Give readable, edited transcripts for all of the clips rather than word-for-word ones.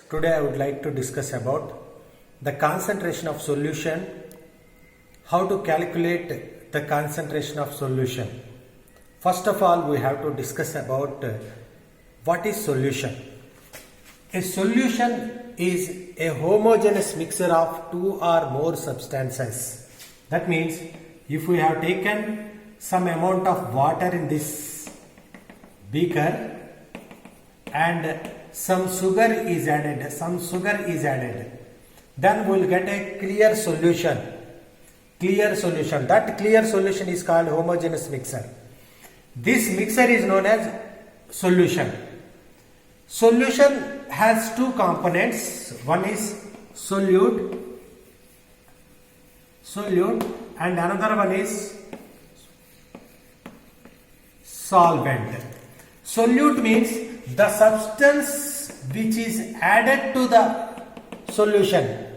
Today I would like to discuss about the concentration of solution, how to calculate the concentration of solution. First of all, we have to discuss about what is solution. A solution is a homogeneous mixture of two or more substances. That means if we have taken some amount of water in this beaker and some sugar is added, then we will get a clear solution. That clear solution is called homogeneous mixture. This mixture is known as solution. Solution has two components. One is solute and another one is solvent. Solute means the substance which is added to the solution,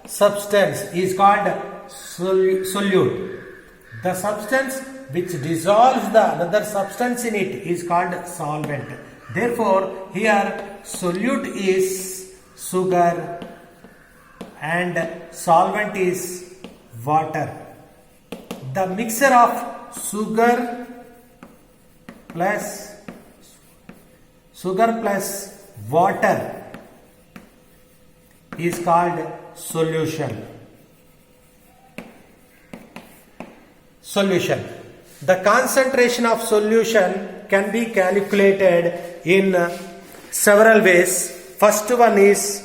substance is called solute. The substance which dissolves the another substance in it is called solvent. Therefore, here solute is sugar and solvent is water. The mixture of sugar plus water is called solution. The concentration of solution can be calculated in several ways. First one is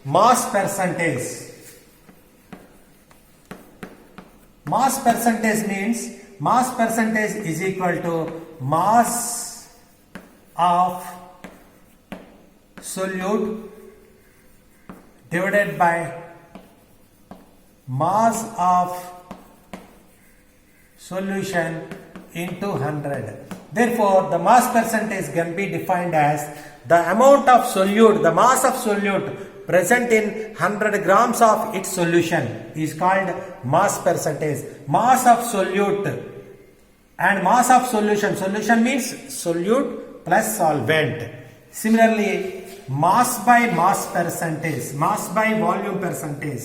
mass percentage. Mass percentage means mass percentage is equal to mass of solute divided by mass of solution into 100. Therefore, the mass percentage can be defined as the amount of solute, the mass of solute present in 100 grams of its solution is called mass percentage. Mass of solute and mass of solution. Solution means solute plus solvent. Similarly, mass by mass percentage, mass by volume percentage.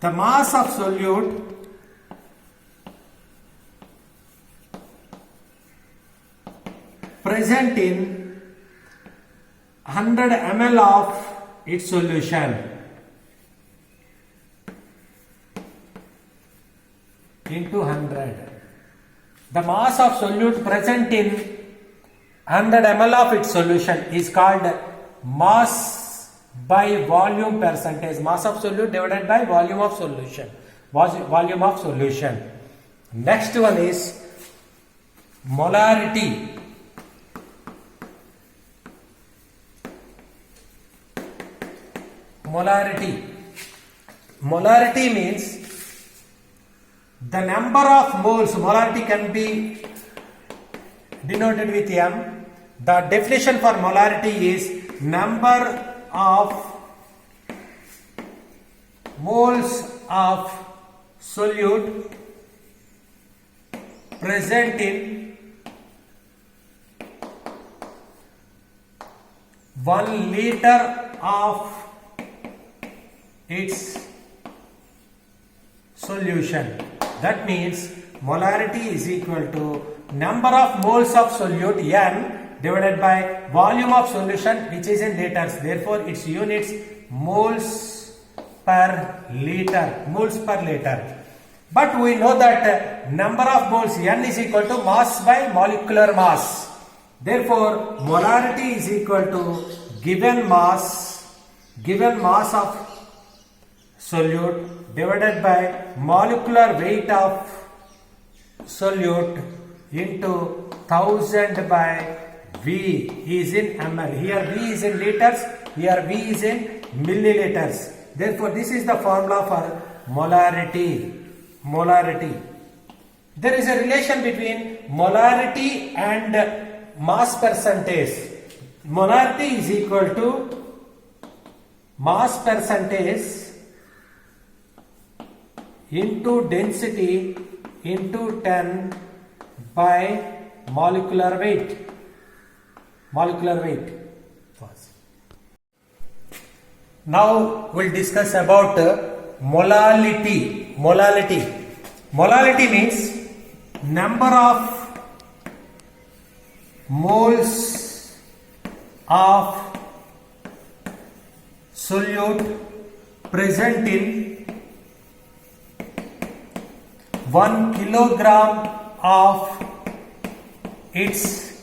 The mass of solute present in 100 ml of its solution into 100. The mass of solute present in 100 ml of its solution is called mass by volume percentage. Mass of solute divided by volume of solution. Next one is molarity. Molarity means the number of moles. Molarity can be denoted with M. The definition for molarity is number of moles of solute present in 1 liter of its solution. That means molarity is equal to number of moles of solute N divided by volume of solution which is in liters. Therefore, its units moles per liter. But we know that number of moles N is equal to mass by molecular mass. Therefore, molarity is equal to given mass of solute divided by molecular weight of solute into 1000 by V is in ml. Here V is in liters, here V is in milliliters. Therefore, this is the formula for molarity. There is a relation between molarity and mass percentage. Molarity is equal to mass percentage into density into 10 by molecular weight. Molecular weight. Now we'll discuss about molality. Molality. Molality means number of moles of solute present in 1 kilogram of its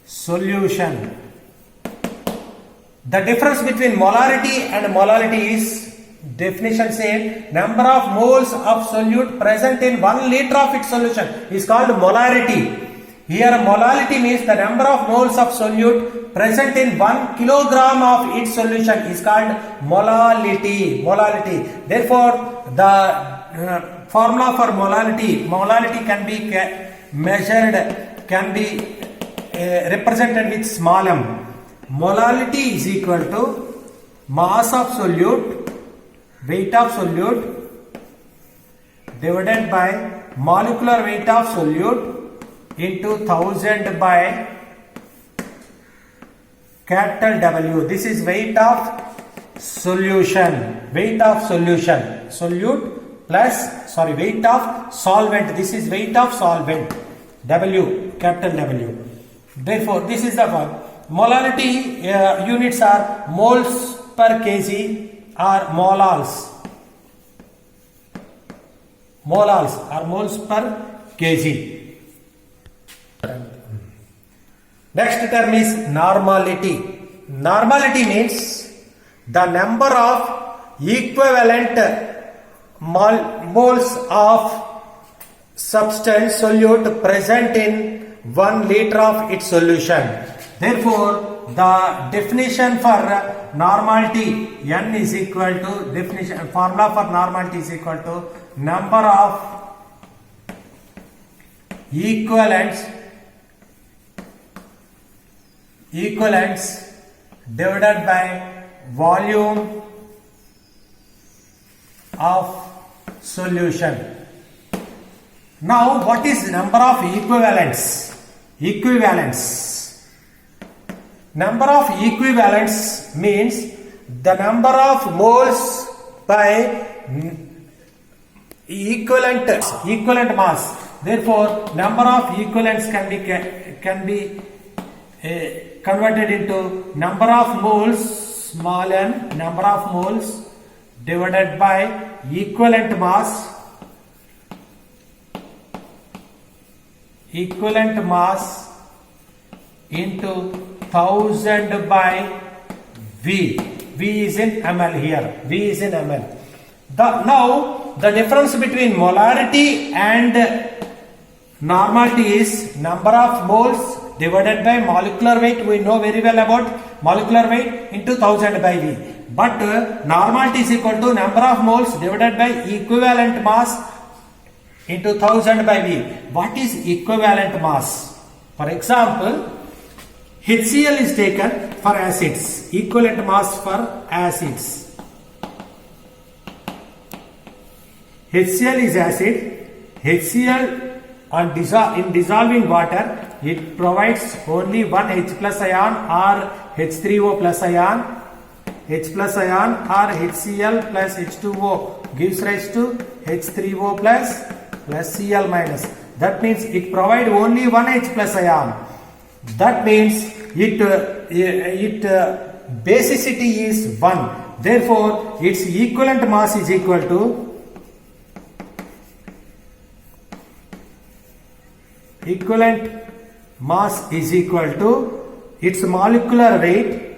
solution. The difference between molarity and molality is, definition said, number of moles of solute present in 1 liter of its solution is called molarity. Here molality means the number of moles of solute present in 1 kilogram of its solution is called molality. Molality. Therefore, the formula for molality can be measured, can be represented with small m. Molality is equal to mass of solute, weight of solute divided by molecular weight of solute into 1000 by capital W. This is weight of solution. Weight of solution. Solute plus, weight of solvent. This is weight of solvent. W, capital W. Therefore, this is the one. Molality units are moles per kg or molals. Molals are moles per kg. Next term is normality. Normality means the number of equivalent moles of substance solute present in 1 liter of its solution. Therefore, the definition for normality, N is equal to, definition formula for normality is equal to number of equivalents divided by volume of solution. Now, what is number of equivalents? Number of equivalents means the number of moles by equivalent mass. Therefore, number of equivalents can be converted into number of moles, small n, number of moles divided by equivalent mass into 1000 by V. V is in ml here. V is in ml. Now the difference between molarity and normality is number of moles divided by molecular weight. We know very well about molecular weight into 1000 by V. But normality is equal to number of moles divided by equivalent mass into 1000 by V. What is equivalent mass? For example, HCl is taken for acids. Equivalent mass for acids. HCl is acid. HCl in dissolving water, it provides only one H plus ion or H3O plus ion. H plus ion or HCl plus H2O gives rise to H3O plus Cl minus. That means it provides only one H plus ion. That means its basicity is 1. Therefore, its equivalent mass is equal to its molecular weight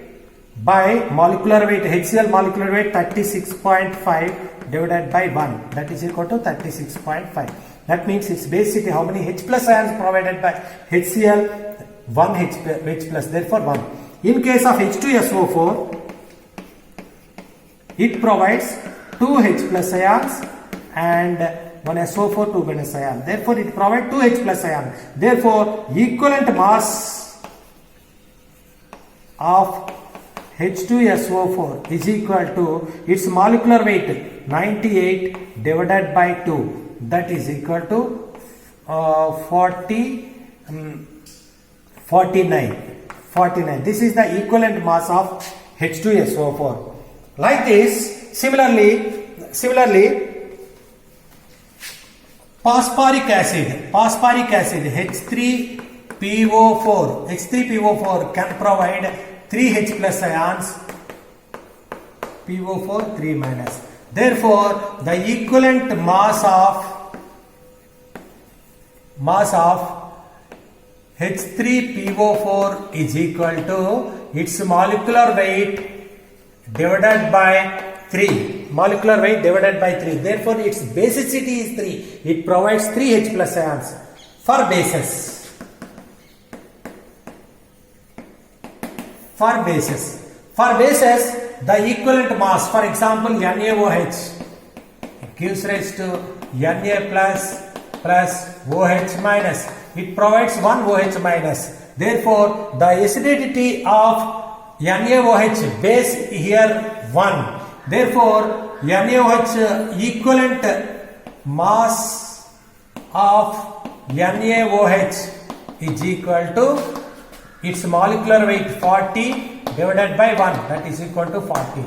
by molecular weight, HCl molecular weight 36.5 divided by 1, that is equal to 36.5. That means its basicity, how many H plus ions provided by HCl? 1 H plus, therefore 1. In case of H2SO4, it provides 2 H plus ions and 1 SO4 2 minus ion. Therefore, it provides 2 H plus ion. Therefore, equivalent mass of H2SO4 is equal to its molecular weight 98 divided by 2. that is equal to 49. This is the equivalent mass of H2SO4. Like this, similarly, phosphoric acid H3PO4 can provide 3H plus ions, PO4 3 minus. Therefore, the equivalent mass of H3PO4 is equal to its molecular weight divided by 3. Molecular weight divided by 3. Therefore, its basicity is 3. It provides 3H plus ions. For bases, the equivalent mass, for example, NaOH gives rise to Na plus OH minus. It provides 1 OH minus. Therefore, the acidity of NaOH base here 1. Therefore, NaOH equivalent mass of NaOH is equal to its molecular weight 40 divided by 1, that is equal to 40.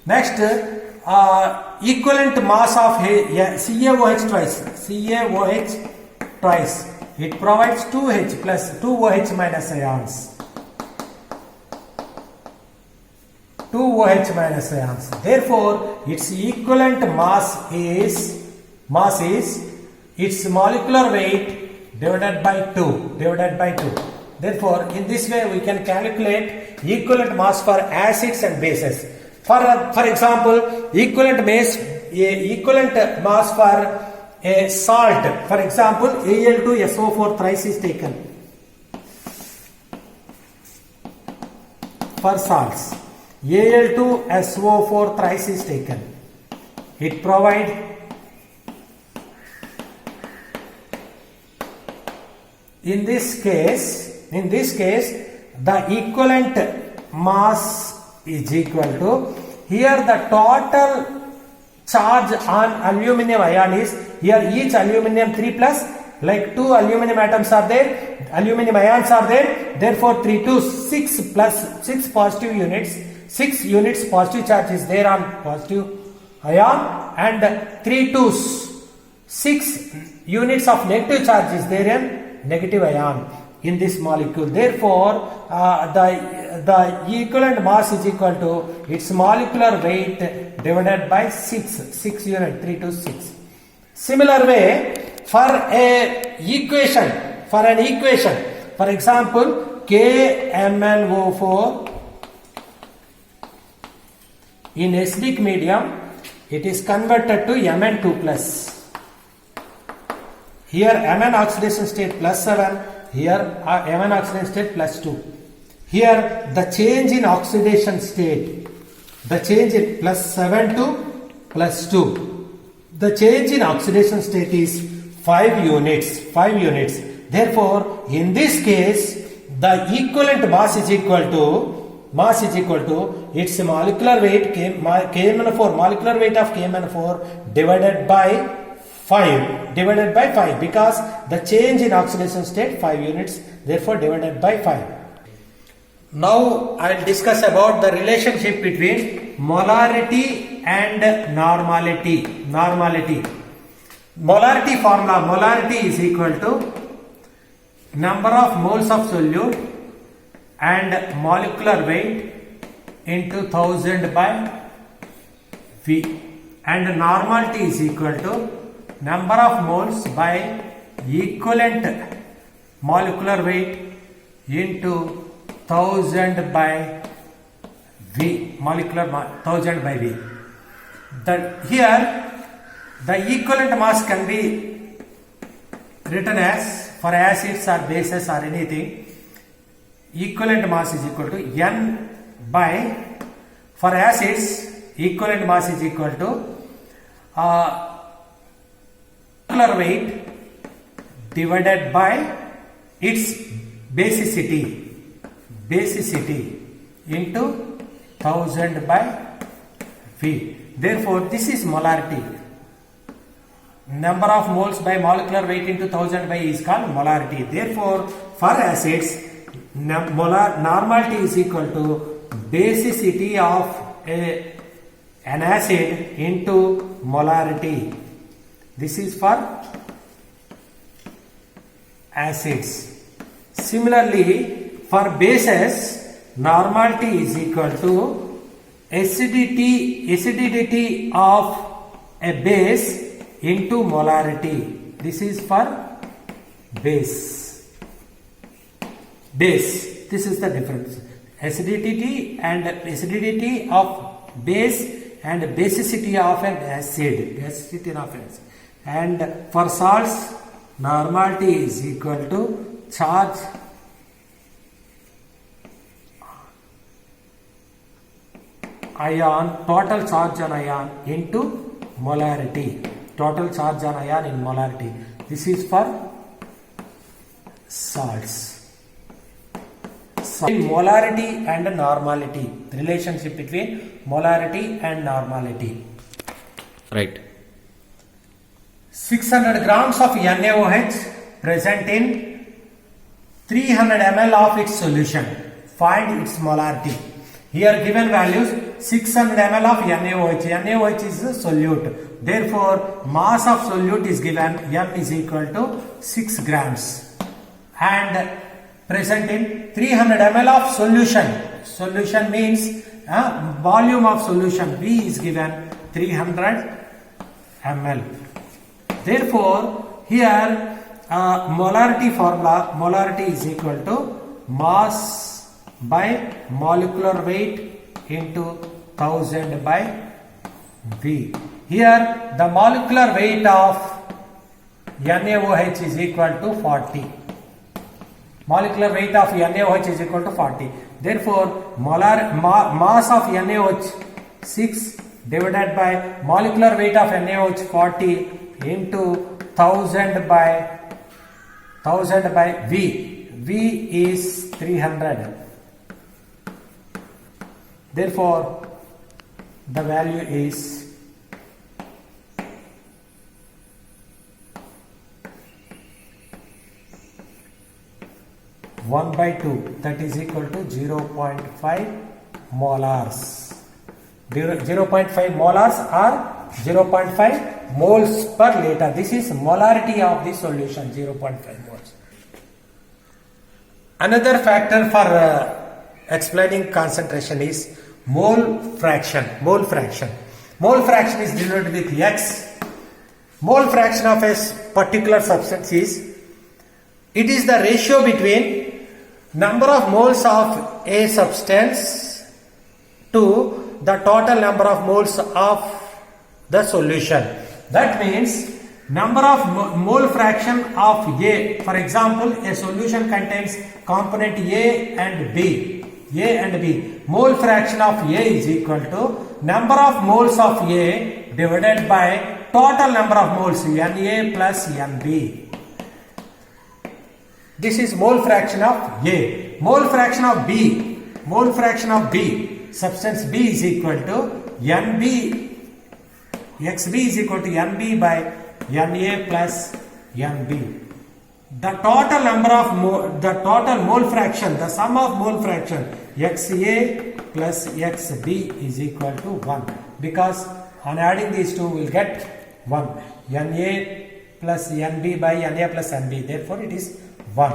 Next, equivalent mass of CaOH twice. It provides 2H plus 2OH minus ions. 2OH minus ions. Therefore, its equivalent mass is its molecular weight divided by 2. Therefore, in this way we can calculate equivalent mass for acids and bases. For example, equivalent mass for a salt. For example, Al2SO4 thrice is taken for salts. Al2SO4 thrice is taken. It provides in this case the equivalent mass is equal to, here the total charge on aluminum ion is, here each aluminum 3 plus, like 2 aluminum atoms are there, aluminum ions are there, therefore 3 to 6 plus 6 positive units, 6 units positive charge is there on positive ion, and 3 to 6 units of negative charge is there in negative ion in this molecule. Therefore, the equivalent mass is equal to its molecular weight divided by 6 unit, 3 to 6. Similar way, for an equation, for example, KMnO4 in acidic medium, it is converted to Mn2 plus. Here Mn oxidation state plus 7, here Mn oxidation state plus 2. Here the change in oxidation state, the change in plus 7 to plus 2. The change in oxidation state is 5 units. Therefore, in this case, the equivalent mass is equal to its molecular weight KMnO4, molecular weight of KMnO4 divided by 5 because the change in oxidation state 5 units, therefore divided by 5. Now I will discuss about the relationship between molarity and normality. Molarity formula, molarity is equal to number of moles of solute and molecular weight into 1000 by V, and normality is equal to number of moles by equivalent molecular weight into 1000 by V, molecular 1000 by V. Here the equivalent mass can be written as, for acids or bases or anything, equivalent mass is equal to N by, for acids equivalent mass is equal to molecular weight divided by its basicity into 1000 by V. Therefore, this is molarity. number of moles by molecular weight into 1000 by is called molarity. Therefore, for acids, normality is equal to basicity of an acid into molarity. This is for acids. Similarly, for bases, normality is equal to acidity of a base into molarity. This is for base. This is the difference. Acidity of base and basicity of an acid. And for salts, normality is equal to charge ion, total charge on ion into molarity. Total charge on ion in molarity. This is for salts. Molarity and normality. Relationship between molarity and normality. Right. 600 grams of NaOH present in 300 ml of its solution. Find its molarity. Here given values 600 ml of NaOH. NaOH is a solute. Therefore, mass of solute is given. M is equal to 6 grams. And present in 300 ml of solution. Solution means volume of solution. V is given 300 ml. Therefore, here molarity formula, molarity is equal to mass by molecular weight into 1000 by V. Here the molecular weight of NaOH is equal to 40. Molecular weight of NaOH is equal to 40. Therefore, mass of NaOH 6 divided by molecular weight of NaOH 40 into 1000 by V. V is 300. Therefore, the value is 1/2, that is equal to 0.5 molars. 0.5 molars or 0.5 moles per liter. This is molarity of the solution, 0.5 moles. Another factor for explaining concentration is mole fraction. Mole fraction is denoted with X. Mole fraction of a particular substance is, it is the ratio between number of moles of a substance to the total number of moles of the solution. That means number of mole fraction of A. For example, a solution contains component A and B. Mole fraction of A is equal to number of moles of A divided by total number of moles, Na plus Nb. This is mole fraction of A. Mole fraction of B. Substance B is equal to Nb. Xb is equal to Nb by Na plus Nb. The total number of the total mole fraction, the sum of mole fraction Xa plus Xb is equal to 1, because on adding these two we will get 1. Na plus Nb by Na plus Nb. Therefore, it is 1.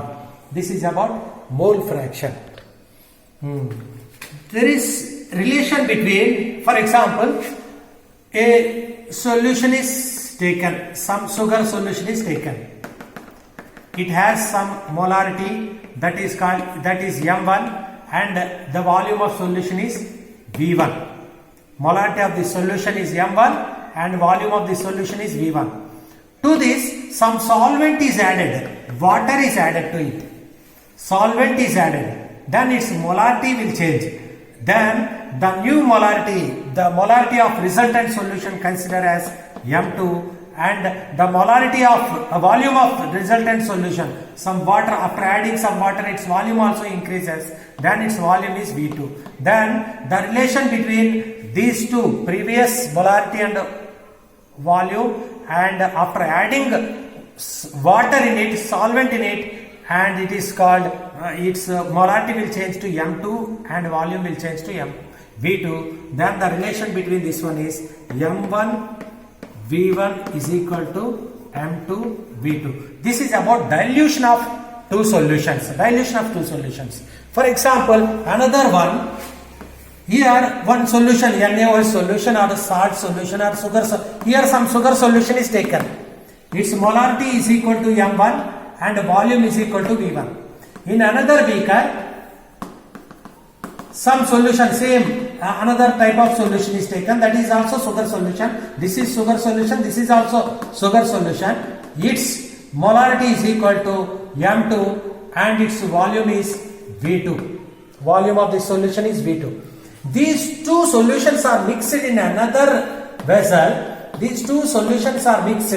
This is about mole fraction. There is relation between, for example, a solution is taken, some sugar solution is taken. It has some molarity that is M1 and the volume of solution is V1. Molarity of the solution is M1 and volume of the solution is V1. To this, some solvent is added. Water is added to it. Solvent is added. Then its molarity will change. Then the new molarity, the molarity of resultant solution consider as M2, and the molarity of volume of resultant solution, some water, after adding some water, its volume also increases, then its volume is V2. Then the relation between these two, previous molarity and volume and after adding water in it, solvent in it, and it is called its molarity will change to M2 and volume will change to V2. Then the relation between this one is M1 V1 is equal to M2 V2. This is about dilution of two solutions. Dilution of two solutions. For example, another one. Here one solution, NaOH solution or salt solution or sugar. Here some sugar solution is taken. Its molarity is equal to M1 and volume is equal to V1. In another beaker, some solution, same another type of solution is taken, that is also sugar solution. This is sugar solution, this is also sugar solution. Its molarity is equal to M2 and its volume is V2. Volume of this solution is V2. These two solutions are mixed in another vessel. These two solutions are mixed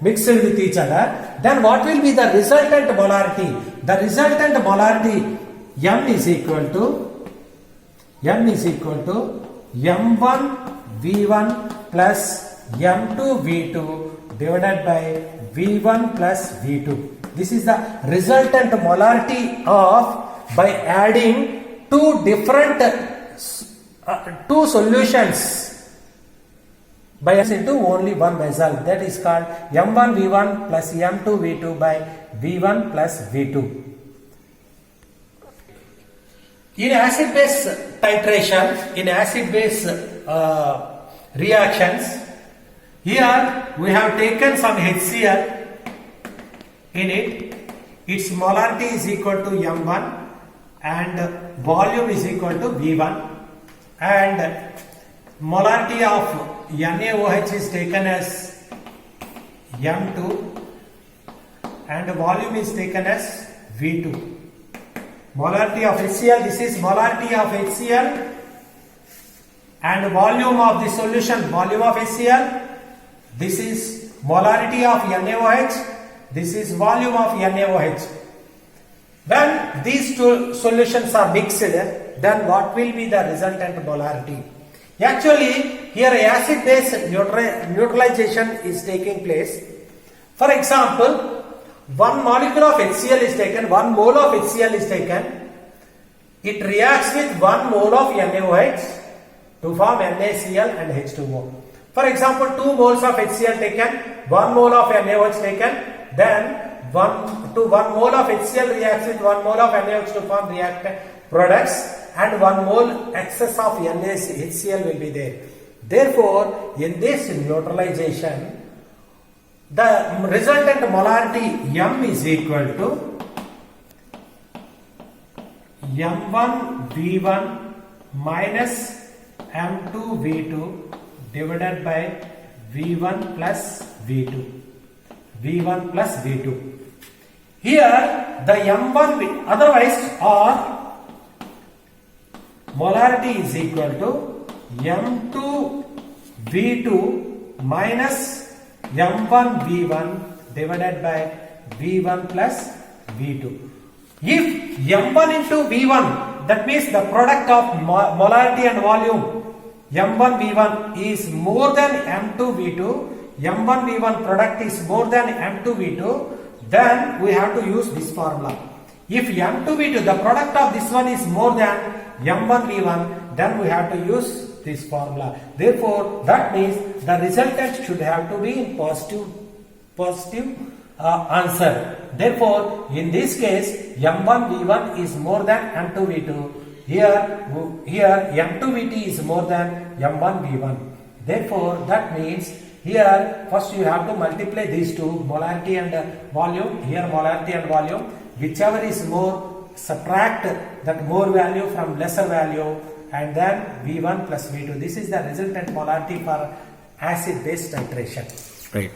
with each other. Then what will be the resultant molarity? The resultant molarity M is equal to M1 V1 plus M2 V2 divided by V1 plus V2. This is the resultant molarity of by adding two different two solutions by into only one vessel, that is called M1 V1 plus M2 V2 by V1 plus V2. In acid-base titration, in acid-base reactions, here we have taken some HCl in it. Its molarity is equal to M1 and volume is equal to V1, and molarity of NaOH is taken as M2 and volume is taken as V2. Molarity of HCl, this is molarity of HCl and volume of the solution, volume of HCl. This is molarity of NaOH, this is volume of NaOH. When these two solutions are mixed, then what will be the resultant molarity? Actually, here acid-base neutralization is taking place. For example, one molecule of HCl is taken, 1 mole of HCl is taken. It reacts with 1 mole of NaOH to form NaCl and H2O. For example, 2 moles of HCl taken, 1 mole of NaOH taken, then 1 mole of HCl reacts with 1 mole of NaOH to form reactant products, and 1 mole excess of HCl will be there. Therefore, in this neutralization, the resultant molarity M is equal to M1 V1 minus M2 V2 divided by V1 plus V2. V1 plus V2. Here the M1 otherwise or molarity is equal to M2 V2 minus M1 V1 divided by V1 plus V2. If M1 into V1, that means the product of molarity and volume M1 V1 is more than M2 V2, M1 V1 product is more than M2 V2, then we have to use this formula. If M2 V2, the product of this one is more than M1 V1, then we have to use this formula. Therefore, that means the resultant should have to be in positive answer. Therefore, in this case, M1 V1 is more than M2 V2. Here M2 VT is more than M1 V1. Therefore, that means here first you have to multiply these two, molarity and volume. Here molarity and volume, whichever is more, subtract that more value from lesser value, and then V1 plus V2. This is the resultant molarity for acid-base titration. Right.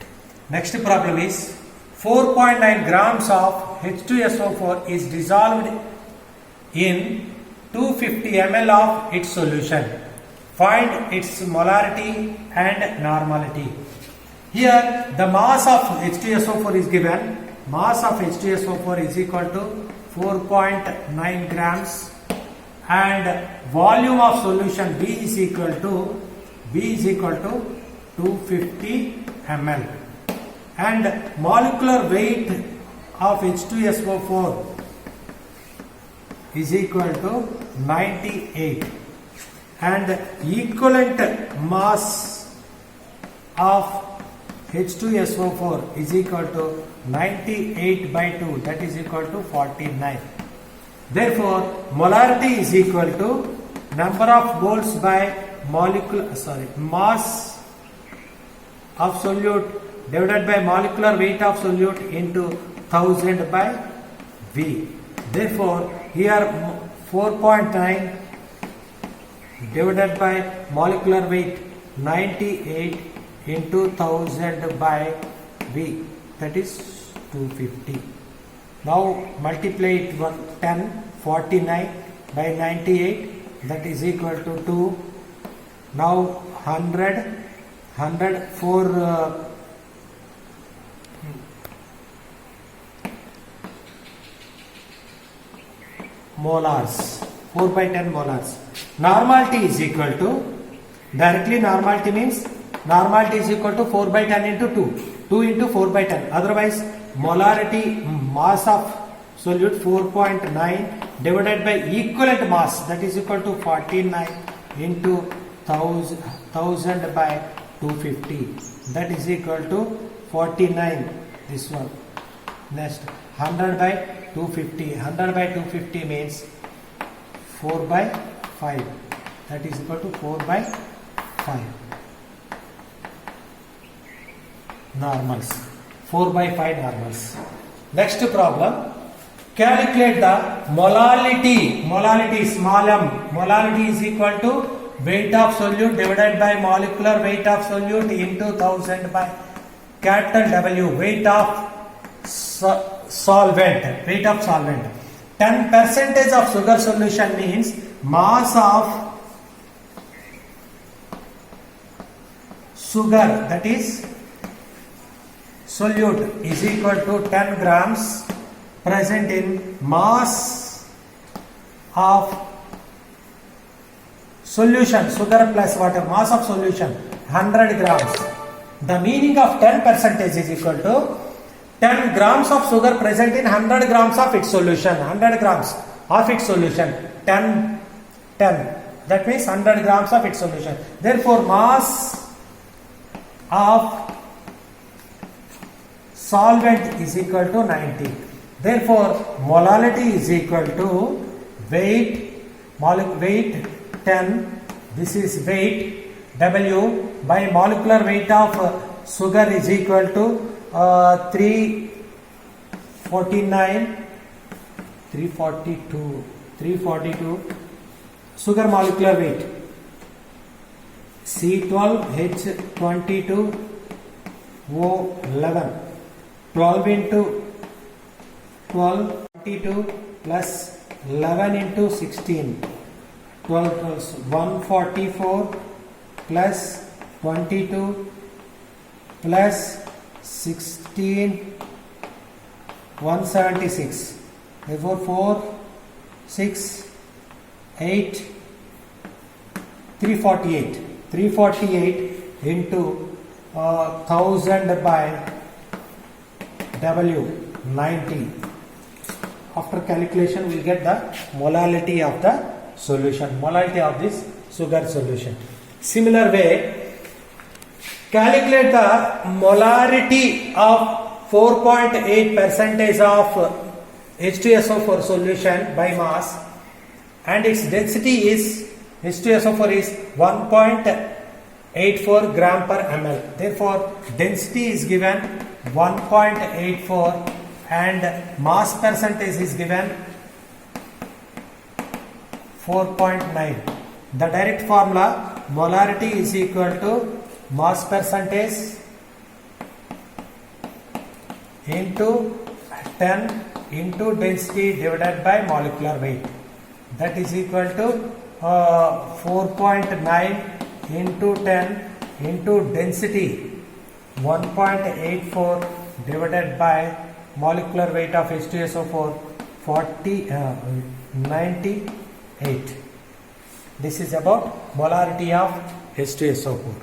Next problem is 4.9 grams of H2SO4 is dissolved in 250 ml of its solution. Find its molarity and normality. Here the mass of H2SO4 is given. Mass of H2SO4 is equal to 4.9 grams and volume of solution B is equal to 250 ml. and molecular weight of H2SO4 is equal to 98 and equivalent mass of H2SO4 is equal to 98 by 2, that is equal to 49. Therefore, molarity is equal to number of moles by mass of solute divided by molecular weight of solute into 1000 by V. Therefore, here 4.9 divided by molecular weight 98 into 1000 by V, that is 250. Now multiply it with 10, 49 by 98, that is equal to 2. Now 100 for molars, 4 by 10 molars. Normality is equal to, directly normality means normality is equal to 4 by 10 into 2, 2 into 4 by 10. Otherwise, molarity mass of solute 4.9 divided by equivalent mass, that is equal to 49 into 1000 by 250, that is equal to 49. This one. Next 100 by 250. 100 by 250 means 4 by 5, that is equal to 4 by 5. Normals, 4 by 5 normals. Next problem, calculate the molality. Molality, small m. Molality is equal to weight of solute divided by molecular weight of solute into 1000 by capital W, weight of solvent. Weight of solvent. 10% of sugar solution means mass of sugar, that is solute, is equal to 10 grams present in mass of solution, sugar plus water, mass of solution 100 grams. The meaning of 10% is equal to 10 grams of sugar present in 100 grams of its solution. 100 grams of its solution, 10, that means 100 grams of its solution. Therefore, mass of solvent is equal to 90. Therefore, molality is equal to weight 10, this is weight W by molecular weight of sugar is equal to 342 sugar molecular weight C12H22O11, 12 into 12, 22 plus 11 into 16, 12 plus 144 plus 22 plus 16, 176. Therefore 4, 6, 8, 348. 348 into 1000 by W, 90. After calculation, we will get the molality of the solution, molality of this sugar solution. Similar way, calculate the molarity of 4.8% of H2SO4 solution by mass, and its density is H2SO4 is 1.84 gram per ml. Therefore, density is given 1.84 and mass percentage is given 4.9. The direct formula, molarity is equal to mass percentage into 10 into density divided by molecular weight, that is equal to 4.9 into 10 into density 1.84 divided by molecular weight of H2SO4 98. This is about molarity of H2SO4.